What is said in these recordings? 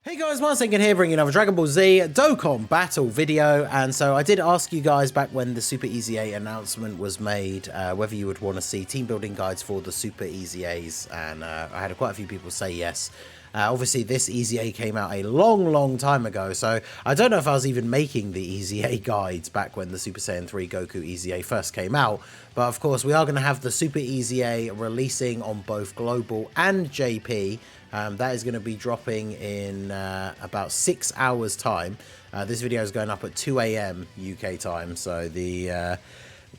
Hey guys, Martinkin here, bringing another Dragon Ball Z Dokkan battle video. And so I did ask you guys back when the Super EZA announcement was made whether you would want to see team building guides for the Super EZAs, and I had quite a few people say yes. Obviously this EZA came out a long time ago, so I don't know if I was even making the EZA guides back when the Super Saiyan 3 Goku EZA first came out. But of course we are going to have the Super EZA releasing on both Global and JP. That is going to be dropping in about 6 hours time. This video is going up at 2 AM UK time, so the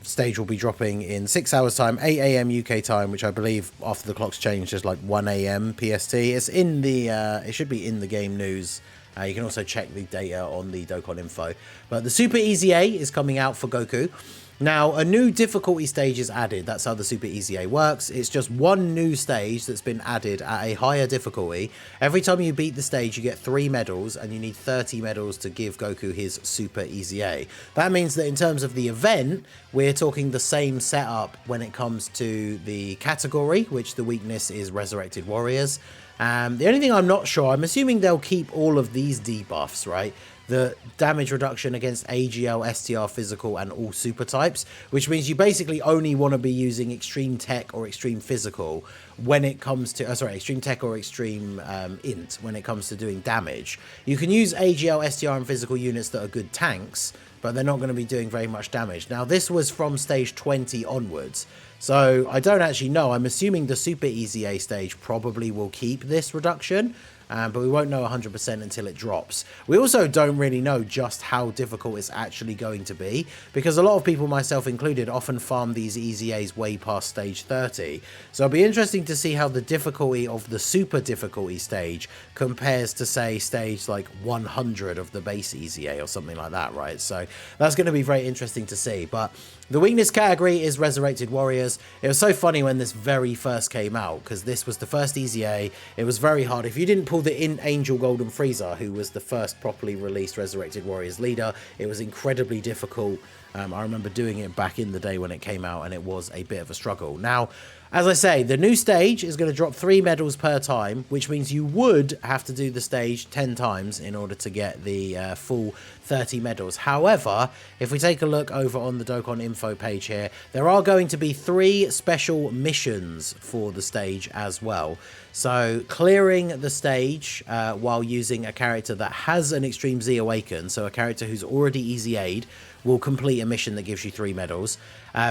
stage will be dropping in 6 hours time, 8 AM UK time, which I believe after the clocks change is like 1 AM PST. It's in the it should be in the game news. You can also check the data on the Dokkan info. But the Super EZA is coming out for Goku. Now, a new difficulty stage is added. That's how the Super EZA works. It's just one new stage that's been added at a higher difficulty. Every time you beat the stage, you get 3 medals, and you need 30 medals to give Goku his Super EZA. That means that in terms of the event, we're talking the same setup when it comes to the category, which the weakness is Resurrected Warriors. The only thing I'm not sure, I'm assuming they'll keep all of these debuffs, right? The damage reduction against AGL, STR, physical, and all super types, which means you basically only want to be using extreme tech or extreme physical when it comes to, extreme tech or extreme int when it comes to doing damage. You can use AGL, STR, and physical units that are good tanks, but they're not going to be doing very much damage. Now, this was from stage 20 onwards, so I don't actually know. I'm assuming the Super EZA stage probably will keep this reduction, but we won't know 100% until it drops. We also don't really know just how difficult it's actually going to be, because a lot of people, myself included, often farm these EZAs way past stage 30. So it'll be interesting to see how the difficulty of the super difficulty stage compares to, say, stage like 100 of the base EZA or something like that, right? So that's going to be very interesting to see. But the weakness category is Resurrected Warriors. It was so funny when this very first came out, because this was the first EZA. It was very hard. If you didn't pull the Angel Golden Frieza, who was the first properly released Resurrected Warriors leader, it was incredibly difficult. I remember doing it back in the day when it came out, and it was a bit of a struggle. Now, as I say, the new stage is going to drop 3 medals per time, which means you would have to do the stage 10 times in order to get the full 30 medals. However, if we take a look over on the Dokkan info page here, there are going to be 3 special missions for the stage as well. So clearing the stage while using a character that has an Extreme Z Awaken, so a character who's already EZA'd, will complete a mission that gives you 3 medals.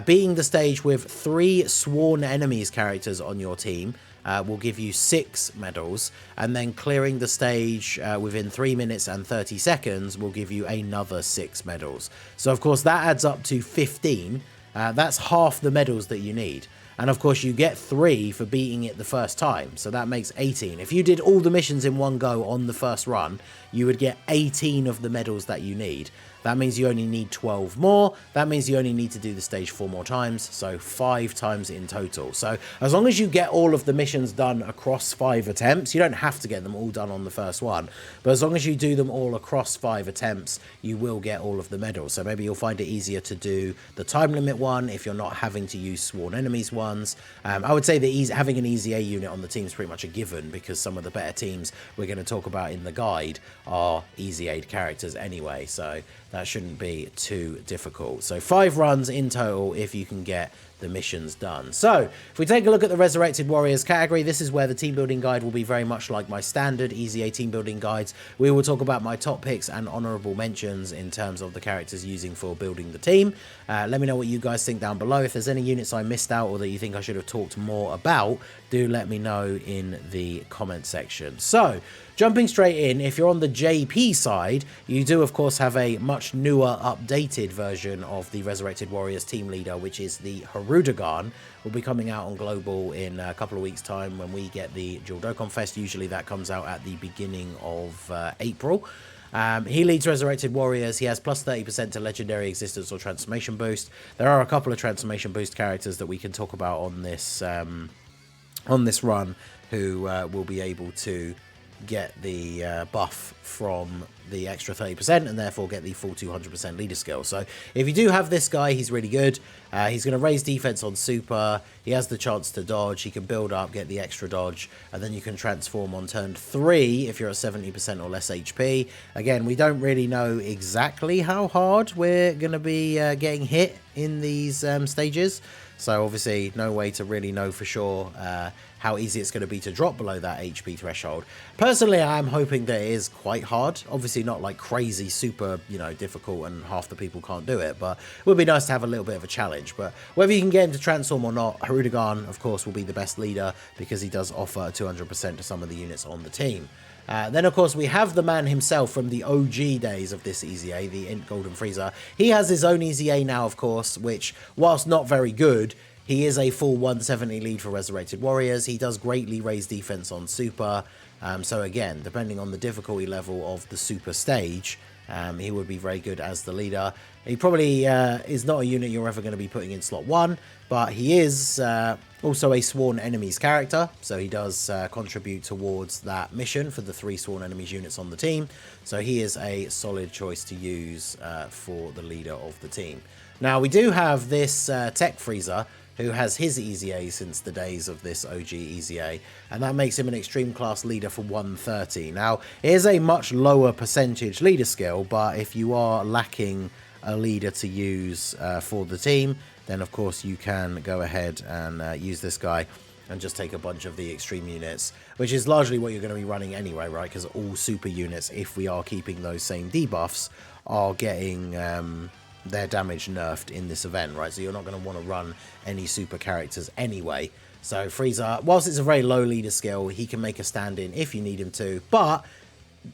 Beating the stage with 3 sworn enemies characters on your team will give you 6 medals, and then clearing the stage within 3 minutes and 30 seconds will give you another 6 medals. So of course that adds up to 15. That's half the medals that you need. And of course you get 3 for beating it the first time, so that makes 18. If you did all the missions in one go on the first run, you would get 18 of the medals that you need. That means you only need 12 more. That means you only need to do the stage 4 more times, so 5 times in total. So as long as you get all of the missions done across 5 attempts, you don't have to get them all done on the first one, but as long as you do them all across 5 attempts, you will get all of the medals. So maybe you'll find it easier to do the time limit one if you're not having to use sworn enemies ones. I would say that having an EZA unit on the team is pretty much a given, because some of the better teams we're going to talk about in the guide are EZA'd characters anyway, so that shouldn't be too difficult. So 5 runs in total if you can get the missions done. So if we take a look at the Resurrected Warriors category, this is where the team building guide will be very much like my standard EZA team building guides. We will talk about my top picks and honorable mentions in terms of the characters using for building the team. Let me know what you guys think down below. If there's any units I missed out or that you think I should have talked more about, do let me know in the comment section. So jumping straight in, if you're on the JP side, you do of course have a much newer, updated version of the Resurrected Warriors team leader, which is the Harudagan. Will be coming out on Global in a couple of weeks' time when we get the Dual Dokkan Fest. Usually that comes out at the beginning of April. He leads Resurrected Warriors. He has plus 30% to Legendary Existence or Transformation Boost. There are a couple of Transformation Boost characters that we can talk about on this run who will be able to get the buff from the extra 30% and therefore get the full 200% leader skill. So if you do have this guy, he's really good. He's going to raise defense on super. He has the chance to dodge. He can build up, get the extra dodge, and then you can transform on turn 3 if you're at 70% or less HP. Again, we don't really know exactly how hard we're going to be getting hit in these stages. So obviously no way to really know for sure how easy it's going to be to drop below that HP threshold. Personally, I am hoping that it is quite hard. Obviously not like crazy, super, you know, difficult and half the people can't do it. But it would be nice to have a little bit of a challenge. But whether you can get him to transform or not, Hirudegarn, of course, will be the best leader because he does offer 200% to some of the units on the team. Then, of course, we have the man himself from the OG days of this EZA, the Int Golden Frieza. He has his own EZA now, of course, which, whilst not very good, he is a full 170 lead for Resurrected Warriors. He does greatly raise defense on super. So again, depending on the difficulty level of the super stage, he would be very good as the leader. He probably is not a unit you're ever going to be putting in slot 1, but he is also a Sworn Enemies character, so he does contribute towards that mission for the 3 Sworn Enemies units on the team. So he is a solid choice to use for the leader of the team. Now, we do have this Tech Frieza, who has his EZA since the days of this OG EZA, and that makes him an extreme class leader for 130. Now, it is a much lower percentage leader skill, but if you are lacking a leader to use for the team, then of course you can go ahead and use this guy and just take a bunch of the extreme units, which is largely what you're going to be running anyway, right? Because all super units, if we are keeping those same debuffs, are getting their damage nerfed in this event, right? So you're not going to want to run any super characters anyway. So Frieza, whilst it's a very low leader skill, he can make a stand-in if you need him to, but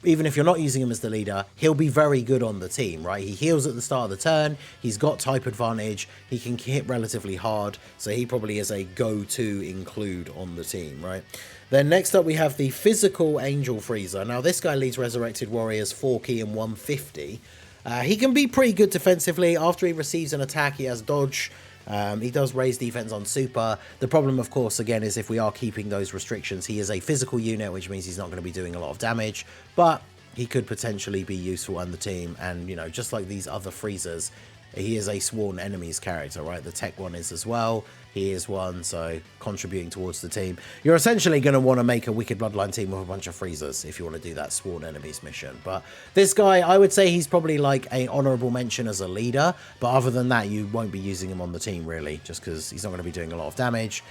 even if you're not using him as the leader, he'll be very good on the team, right? He heals at the start of the turn, he's got type advantage, he can hit relatively hard, so he probably is a go-to include on the team, right? Then next up we have the Physical Angel Frieza. Now this guy leads Resurrected Warriors 4 key and 150. He can be pretty good defensively. After he receives an attack, he has dodge. He does raise defense on super. The problem, of course, again, is if we are keeping those restrictions, he is a physical unit, which means he's not going to be doing a lot of damage, but he could potentially be useful on the team. And, you know, just like these other Friezas, he is a Sworn Enemies character, right? The Tech one is as well. He is one, so contributing towards the team. You're essentially going to want to make a Wicked Bloodline team with a bunch of Friezas if you want to do that Sworn Enemies mission. But this guy, I would say he's probably like an honorable mention as a leader. But other than that, you won't be using him on the team, really, just because he's not going to be doing a lot of damage.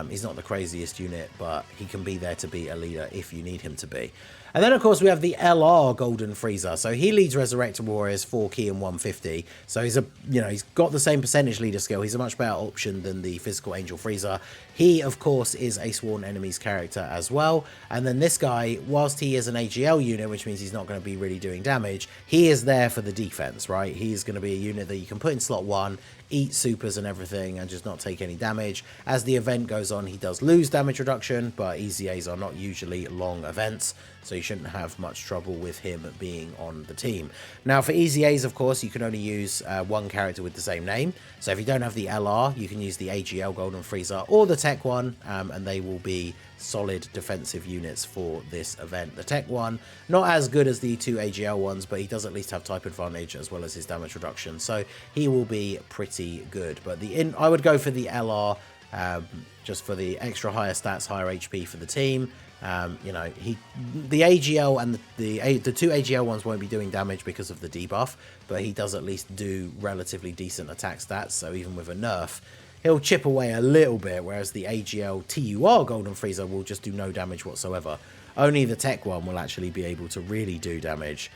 He's not the craziest unit, but he can be there to be a leader if you need him to be. And then, of course, we have the LR Golden Frieza. So he leads Resurrected Warriors 4 key and 150. So he's he's got the same percentage leader skill. He's a much better option than the Physical Angel Frieza. He, of course, is a Sworn Enemies character as well. And then this guy, whilst he is an AGL unit, which means he's not going to be really doing damage, he is there for the defense, right? He's going to be a unit that you can put in slot 1, eat supers and everything, and just not take any damage. As the event goes on, he does lose damage reduction, but EZAs are not usually long events, so you shouldn't have much trouble with him being on the team. Now, for EZAs, of course, you can only use one character with the same name. So if you don't have the LR, you can use the AGL Golden Frieza or the Tech one, and they will be solid defensive units for this event. The Tech one, not as good as the 2 AGL ones, but he does at least have type advantage as well as his damage reduction, so he will be pretty good. But I would go for the LR, just for the extra higher stats, higher HP for the team. You know, the AGL and the 2 AGL ones won't be doing damage because of the debuff, but he does at least do relatively decent attack stats, so even with a nerf, he'll chip away a little bit, whereas the AGL TUR Golden Frieza will just do no damage whatsoever. Only the Tech one will actually be able to really do damage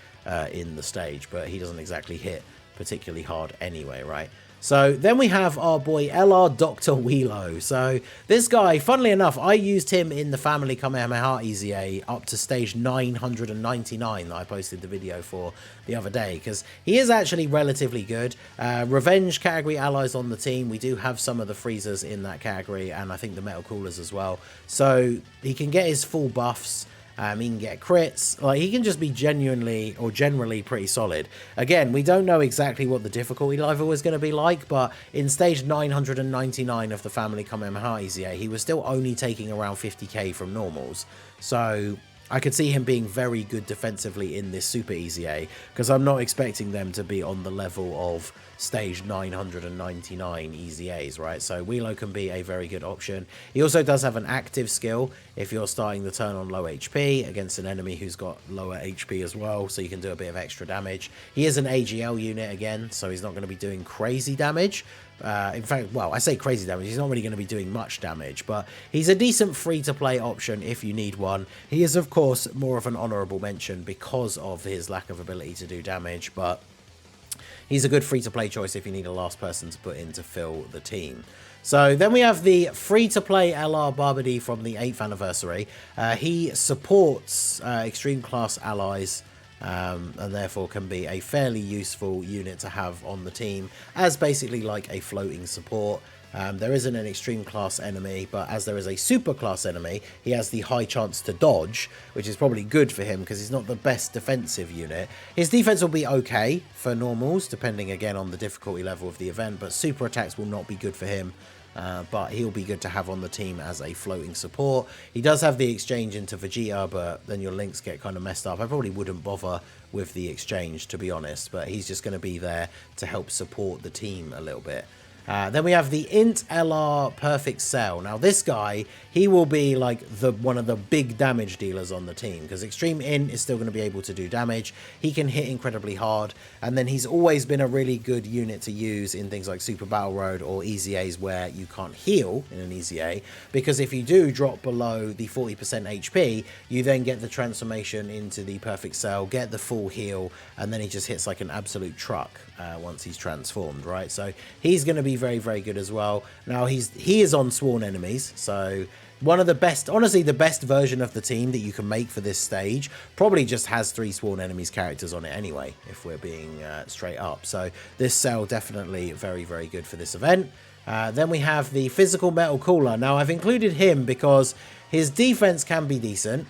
in the stage, but he doesn't exactly hit particularly hard anyway, right? So then we have our boy LR Dr. Wheelo. So this guy, funnily enough, I used him in the Family Kamehameha EZA up to stage 999 that I posted the video for the other day, because he is actually relatively good. Revenge category allies on the team. We do have some of the Freezers in that category, and I think the Metal Coolers as well. So he can get his full buffs. He can get crits. Like, he can just be genuinely or generally pretty solid. Again, we don't know exactly what the difficulty level is going to be like, but in stage 999 of the Family Kamehameha EZA, he was still only taking around 50k from normals. So I could see him being very good defensively in this Super EZA, because I'm not expecting them to be on the level of stage 999 EZAs, right? So Wheelo can be a very good option. He also does have an active skill if you're starting the turn on low HP against an enemy who's got lower HP as well, so you can do a bit of extra damage. He is an AGL unit again, so he's not going to be doing crazy damage. In fact, well, I say crazy damage, he's not really going to be doing much damage, but he's a decent free-to-play option if you need one. He is, of course, more of an honourable mention because of his lack of ability to do damage, but he's a good free-to-play choice if you need a last person to put in to fill the team. So then we have the free-to-play LR Barbady from the 8th anniversary. He supports extreme class allies, and therefore can be a fairly useful unit to have on the team as basically like a floating support. There isn't an extreme class enemy, but as there is a super class enemy, he has the high chance to dodge, which is probably good for him because he's not the best defensive unit. His defense will be okay for normals, depending again on the difficulty level of the event, but super attacks will not be good for him. But he'll be good to have on the team as a floating support. He does have the exchange into Vegeta, but then your links get kind of messed up. I probably wouldn't bother with the exchange, to be honest, but he's just going to be there to help support the team a little bit. Then we have the Int LR Perfect Cell. Now this guy, he will be like one of the big damage dealers on the team, because Extreme Int is still going to be able to do damage. He can hit incredibly hard, and then he's always been a really good unit to use in things like Super Battle Road or EZAs where you can't heal in an EZA, because if you do drop below the 40% HP, you then get the transformation into the Perfect Cell, get the full heal, and then he just hits like an absolute truck once he's transformed, right? So he's going to be very, very good as well. Now he is on Sworn Enemies, so one of the best, honestly the best version of the team that you can make for this stage probably just has 3 Sworn Enemies characters on it anyway, if we're being straight up. So this cell definitely very, very good for this event. Then we have the Physical Metal Cooler. Now I've included him because his defense can be decent.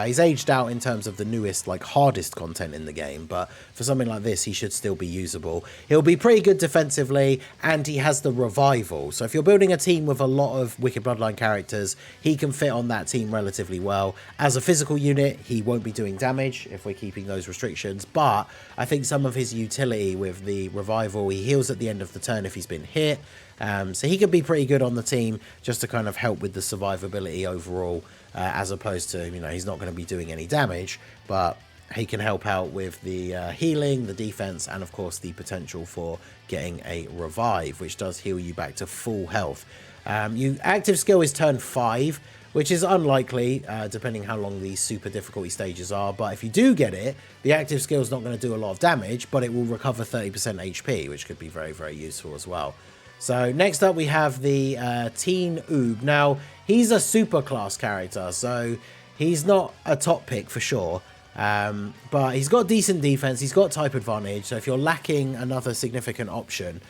He's aged out in terms of the newest, like, hardest content in the game, but for something like this, he should still be usable. He'll be pretty good defensively, and he has the revival. So if you're building a team with a lot of Wicked Bloodline characters, he can fit on that team relatively well. As a physical unit, he won't be doing damage if we're keeping those restrictions, but I think some of his utility with the revival, he heals at the end of the turn if he's been hit. So he could be pretty good on the team just to kind of help with the survivability overall, as opposed to, you know, he's not going to be doing any damage, but he can help out with the healing, the defense, and of course the potential for getting a revive, which does heal you back to full health. Your active skill is turn 5, which is unlikely, depending how long these super difficulty stages are. But if you do get it, the active skill is not going to do a lot of damage, but it will recover 30% HP, which could be very, very useful as well. So next up we have the Teen Oob. Now, he's a super class character, so he's not a top pick for sure. But he's got decent defense, he's got type advantage, so if you're lacking another significant option,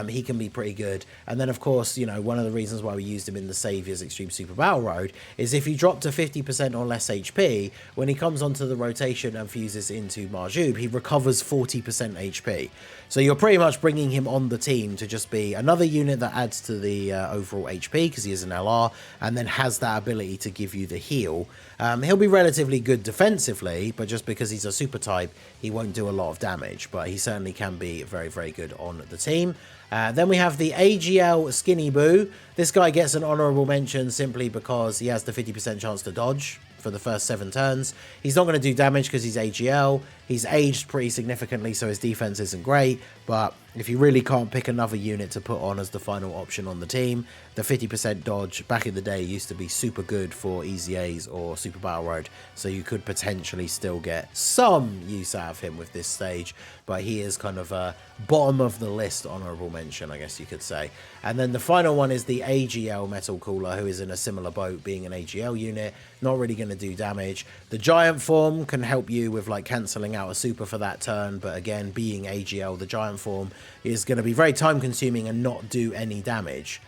he can be pretty good. And then, of course, you know, one of the reasons why we used him in the Saviour's Extreme Super Battle Road is if you drop to 50% or less HP, when he comes onto the rotation and fuses into Marjube, he recovers 40% HP. So you're pretty much bringing him on the team to just be another unit that adds to the overall HP, because he is an LR, and then has that ability to give you the heal. He'll be relatively good defensively, but just because he's a super type, he won't do a lot of damage, but he certainly can be very, very good on the team. Then we have the AGL Skinny Boo. This guy gets an honourable mention simply because he has the 50% chance to dodge for the first 7 turns. He's not going to do damage because he's AGL. He's aged pretty significantly, so his defense isn't great, but if you really can't pick another unit to put on as the final option on the team, the 50% dodge back in the day used to be super good for EZAs or Super Battle Road, so you could potentially still get some use out of him with this stage, but he is kind of a bottom of the list honourable mention, I guess you could say. And then the final one is the AGL Metal Cooler, who is in a similar boat, being an AGL unit, not really going to do damage. The Giant Form can help you with like cancelling out a super for that turn, but again, being AGL, the Giant Form is going to be very time consuming and not do any damage,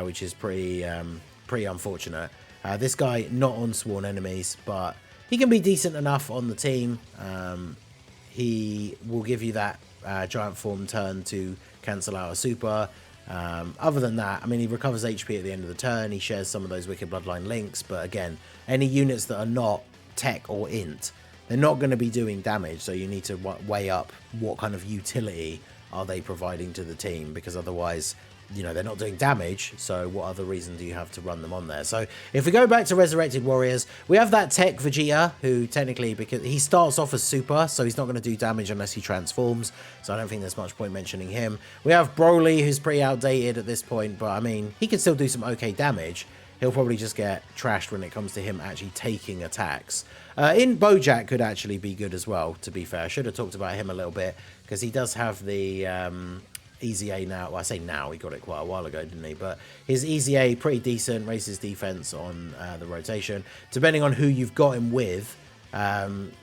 which is pretty unfortunate. This guy not on Sworn Enemies, but he can be decent enough on the team. He will give you that Giant Form turn to cancel out a super. Other than that, I mean, he recovers HP at the end of the turn. He shares some of those Wicked Bloodline links, but again, any units that are not tech or int, they're not going to be doing damage. So you need to weigh up what kind of utility are they providing to the team, because otherwise, you know, they're not doing damage, so what other reason do you have to run them on there? So if we go back to Resurrected Warriors, we have that tech Vegeta, who technically, because he starts off as super, so he's not going to do damage unless he transforms, so I don't think there's much point mentioning him. We have Broly, who's pretty outdated at this point, but I mean, he can still do some okay damage. He'll probably just get trashed when it comes to him actually taking attacks. In Bojack could actually be good as well, to be fair. I should have talked about him a little bit, because he does have the EZA now. Well, I say now, he got it quite a while ago, didn't he? But his EZA, pretty decent, raises defense on the rotation. Depending on who you've got him with,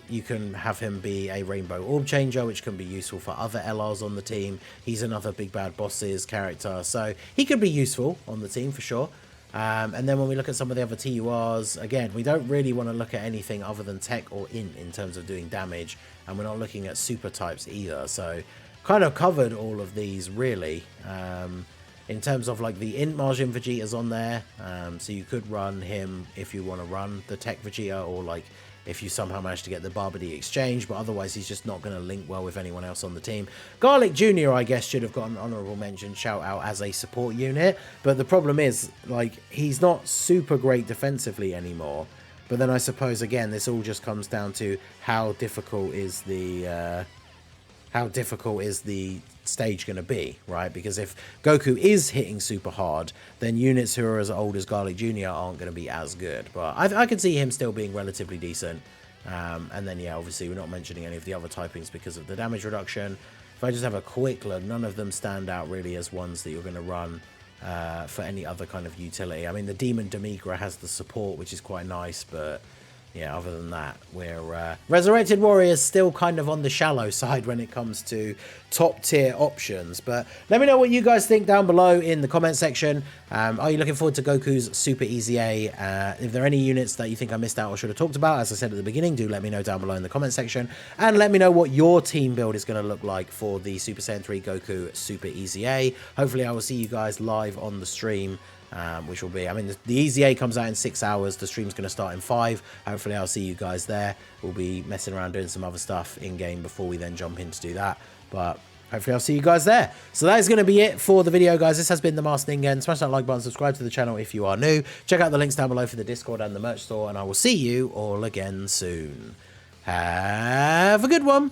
you can have him be a Rainbow Orb Changer, which can be useful for other LRs on the team. He's another Big Bad Bosses character, so he could be useful on the team for sure. And then when we look at some of the other TURs, again, we don't really want to look at anything other than tech or int in terms of doing damage, and we're not looking at super types either, so kind of covered all of these really. In terms of like the int margin Vegeta's on there, so you could run him if you want to run the tech Vegeta, or like if you somehow manage to get the Barbody exchange, but otherwise he's just not going to link well with anyone else on the team. Garlic Jr., I guess, should have got an honourable mention, shout out, as a support unit, but the problem is, like, he's not super great defensively anymore. But then I suppose, again, this all just comes down to how difficult is the stage going to be, right? Because if Goku is hitting super hard, then units who are as old as Garlic Jr. aren't going to be as good. But I could see him still being relatively decent. And then, yeah, obviously we're not mentioning any of the other typings because of the damage reduction. If I just have a quick look, none of them stand out really as ones that you're going to run for any other kind of utility. I mean, the Demon Demigra has the support, which is quite nice, but yeah, other than that, we're Resurrected Warriors still kind of on the shallow side when it comes to top tier options. But let me know what you guys think down below in the comment section. Are you looking forward to Goku's Super EZA? If there are any units that you think I missed out or should have talked about, as I said at the beginning, do let me know down below in the comment section. And let me know what your team build is going to look like for the Super Saiyan 3 Goku Super EZA. Hopefully I will see you guys live on the stream. Which will be, I mean, the EZA comes out in 6 hours. The stream's going to start in 5. Hopefully I'll see you guys there. We'll be messing around doing some other stuff in game before we then jump in to do that. But hopefully I'll see you guys there. So that is going to be it for the video, guys. This has been the Master Ningen. Smash that like button, subscribe to the channel if you are new. Check out the links down below for the Discord and the merch store, and I will see you all again soon. Have a good one.